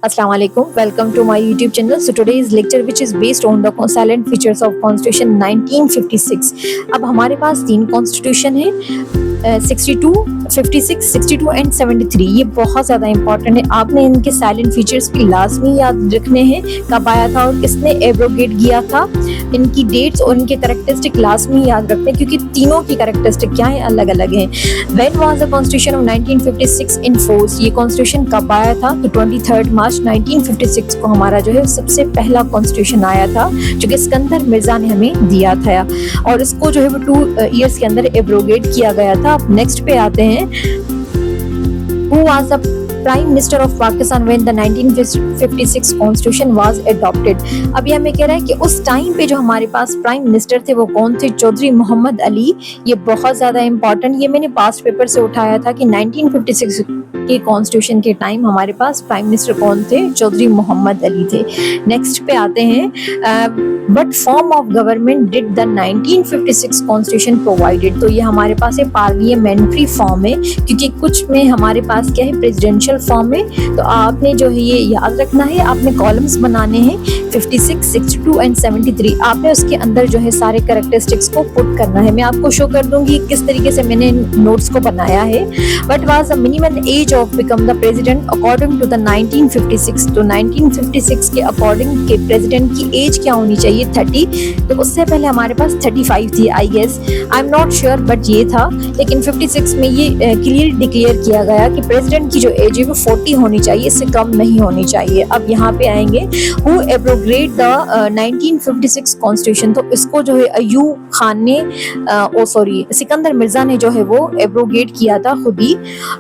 Assalamu alaikum. Welcome to my YouTube channel. So today's lecture which is based on the salient features of Constitution 1956. अब हमारे पास तीन constitution है 62, 56, 62 and 73। ये बहुत ज़्यादा इंपॉर्टेंट है। आपने इनके साइलेंट फीचर्स भी लाजमी याद रखने हैं, कब आया था और किसने एब्रोगेट किया था। इनकी डेट्स और इनके कैरेक्टरिस्टिक लाजमी याद रखते हैं क्योंकि तीनों की कैरेक्टरिस्टिक क्या है, अलग अलग हैं। When was the constitution of 1956 in force? ये कॉन्स्टिट्यूशन कब आया था? तो 23 मार्च 1956 को हमारा जो है सबसे पहला कॉन्स्टिट्यूशन आया था, जो कि सिकंदर मिर्जा ने हमें दिया था और इसको जो है वो 2 ईयर्स के अंदर एब्रोगेट किया गया था। अब नेक्स्ट पे आते हैं, who was the prime minister of Pakistan when the 1956 constitution was adopted? अभी हमें कह रहा है कि उस टाइम पे जो हमारे पास प्राइम मिनिस्टर थे वो कौन थे? चौधरी मोहम्मद अली। ये बहुत ज़्यादा इंपॉर्टेंट, ये मैंने पास्ट पेपर से उठाया था कि 1956 के कॉन्स्टिट्यूशन के टाइम हमारे पास प्राइम मिनिस्टर कौन थे? चौधरी मोहम्मद अली थे। नेक्स्ट पे आते हैं, what form of government did the 1956 constitution provided? तो ये हमारे पास है पार्लियामेंट्री फॉर्म है, क्योंकि कुछ में हमारे पास क्या है, प्रेसिडेंशियल फॉर्म है। तो आपने जो है ये याद रखना है, आपने कॉलम्स बनाने हैं 56, 62 एंड 73। आपने उसके अंदर जो है सारे कैरेक्टरिस्टिक्स को पुट करना है। मैं आपको शो कर दूंगी किस तरीके से मैंने नोट्स को बनाया है। But was the minimum age of become the president according to the 1956? तो 1956 के अकॉर्डिंग के प्रेसिडेंट की एज क्या होनी चाहिए? 30। तो उससे पहले हमारे पास 35 थी, I guess, I am not sure, but ये था। लेकिन 56 में ये क्लियर डिक्लेयर किया गया कि प्रेसिडेंट की जो एज है वो 40 होनी चाहिए, इससे कम नहीं होनी चाहिए। अब यहाँ पे आएंगे, हु एब्रोगेट द 1956 कॉन्स्टिट्यूशन? तो इसको जो है अयूब खान ने सिकंदर मिर्जा ने जो है वो एब्रोगेट किया था खुद ही।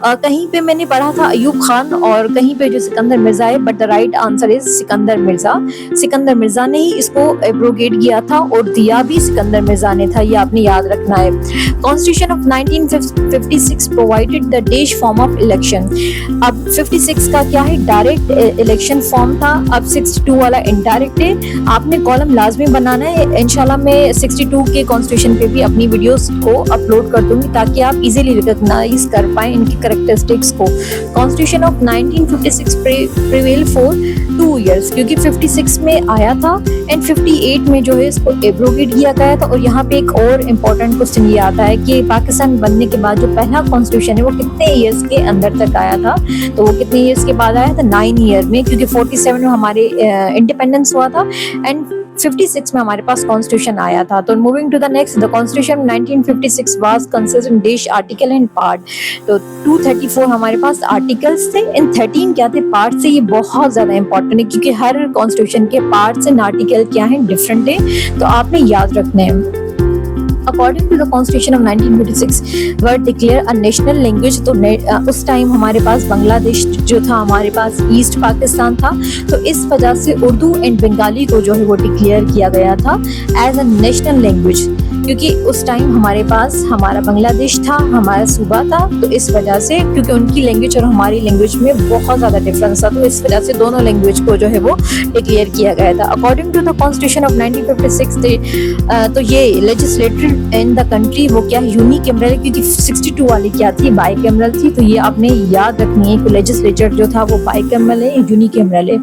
कहीं पे मैंने पढ़ा था अयूब खान और कहीं पे जो सिकंदर मिर्जा है, but the right answer is Sikandar Mirza. Sikandar Mirza ने ही इसको एब्रोगेट किया था और दिया भी सिकंदर मिर्जा ने था, ये आपने याद रखना है। Constitution of 1956 provided the dash form of election. अब 56 का क्या है, डायरेक्ट इलेक्शन फॉर्म था। अब 62 वाला इनडायरेक्ट है। आपने कॉलम लाजमी बनाना है। इंशाल्लाह मैं 62 के कॉन्स्टिट्यूशन पे भी अपनी वीडियोस को अपलोड कर दूंगी ताकि आप इजीली रिकॉग्नाइज कर पाए इनकी कैरेक्टरिस्टिक्स को। Constitution of 1956 prevail for 2 years, क्योंकि 56 में आया था एंड 58 में जो है इसको एब्रोगेट किया गया था। और यहाँ पे एक और इम्पोर्टेंट क्वेश्चन ये आता है कि पाकिस्तान बनने के बाद जो पहला कॉन्स्टिट्यूशन है वो कितने ईयर्स के अंदर तक आया था? तो वो कितने ईयर्स के बाद आया था? 9 ईयर में, क्योंकि 47 में हमारे इंडिपेंडेंस हुआ था एंड 56 में हमारे पास कॉन्स्टिट्यूशन आया था। तो moving to the next, the constitution 1956 was consisted in dash article and part. तो 234 हमारे पास आर्टिकल्स थे एंड 13 क्या थे, पार्ट से। ये बहुत ज्यादा इंपॉर्टेंट है क्योंकि हर कॉन्स्टिट्यूशन के पार्ट्स एंड आर्टिकल क्या है, डिफरेंट है, तो आपने याद रखने हैं। According to the Constitution of 1956, were declare a national language। तो उस टाइम हमारे पास बांग्लादेश जो था, हमारे पास ईस्ट पाकिस्तान था, तो इस वजह से उर्दू एंड बंगाली को जो है वो डिक्लेयर किया गया था एज अ नेशनल लैंग्वेज, क्योंकि उस टाइम हमारे पास हमारा बांग्लादेश था, हमारा सूबा था। तो इस वजह से, क्योंकि उनकी लैंग्वेज और हमारी लैंग्वेज में बहुत ज़्यादा डिफरेंस था, तो इस वजह से दोनों लैंग्वेज को जो है वो डिक्लेयर किया गया था। According to the constitution of 1956 तो ये लेजिस्लेटर इन द कंट्री वो क्या यूनिकैमरल, क्योंकि 62 वाली क्या थी, बाइकैमरल थी। तो ये आपने याद रखनी है कि लेजिस्लेचर जो था वो बाइकैमरल है, यूनिकैमरल है।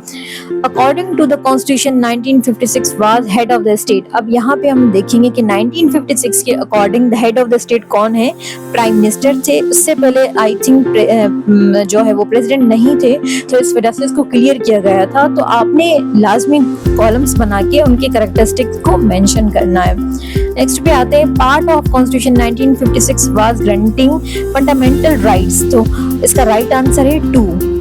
According to the constitution 1956 was head of the state. अब यहाँ पे हम देखेंगे कि 1956 के according the head of the state कौन है? प्राइम मिनिस्टर थे। उससे पहले आई थिंक जो है वो प्रेसिडेंट नहीं थे, तो इस वजह से इसको क्लियर किया गया था। तो आपने लाजमी कॉलम्स बना के उनके कैरेक्टरिस्टिक्स को मेंशन करना है। नेक्स्ट पे आते हैं, part of constitution 1956 was granting fundamental rights. तो इसका राइट आंसर है 2।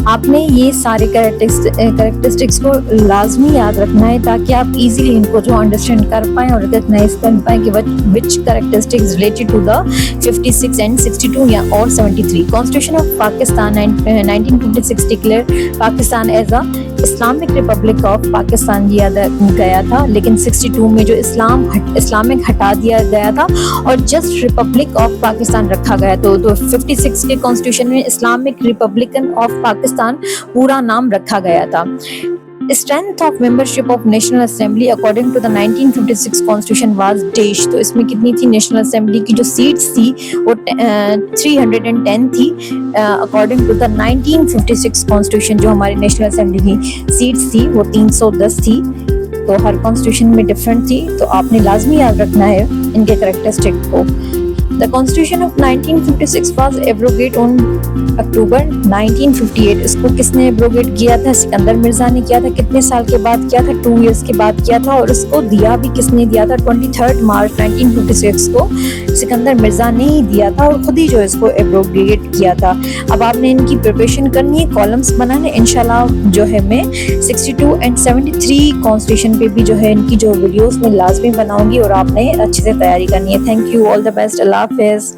आपने ये सारे कैरेक्टरिस्टिक्स को लाजमी याद रखना है ताकि आप इजीली इनको जो अंडरस्टैंड कर पाएं और रिकॉग्नाइज कर पाएं कि which characteristics related to the 56 and 62 या और 73। Constitution of Pakistan 1956 declare Pakistan as a Islamic republic of Pakistan दिया गया था, लेकिन 62 में जो इस्लामिक हटा दिया गया था और जस्ट रिपब्लिक ऑफ पाकिस्तान रखा गया। तो 56 के कॉन्स्टिट्यूशन में इस्लामिक रिपब्लिकन ऑफ पाकिस्तान पूरा नाम रखा गया था। Strength of membership of national assembly according to the 1956 constitution was dash. तो इसमें कितनी थी नेशनल असेंबली की जो सीट्स थी वो 310 थी अकॉर्डिंग टू द 1956 कॉन्स्टिट्यूशन। जो हमारी नेशनल असेंबली की सीट्स थी वो 310 थी। तो हर कॉन्स्टिट्यूशन में डिफरेंट थी, तो आपने लाजमी याद रखना है इनके करेक्टरिस्टिक को। The Constitution of 1956 was abrogated on अक्टूबर 1958। इसको किसने एब्रोगेट किया था? सिकंदर मिर्जा ने किया था। कितने साल के बाद किया था? 2 इयर्स के बाद किया था। और इसको दिया भी किसने दिया था? 23 मार्च 1956 को सिकंदर मिर्जा ने ही दिया था और खुद ही जो इसको एब्रोगेट किया था। अब आपने इनकी प्रिपरेशन करनी है, कॉलम्स बनाने। इंशाल्लाह जो है मैं 62 एंड 73 कॉन्स्टिट्यूशन पे भी जो है इनकी जो वीडियोस में लाजमी बनाऊंगी और आपने अच्छे से तैयारी करनी है। Thank you, all the best, अल्लाह हाफिज़।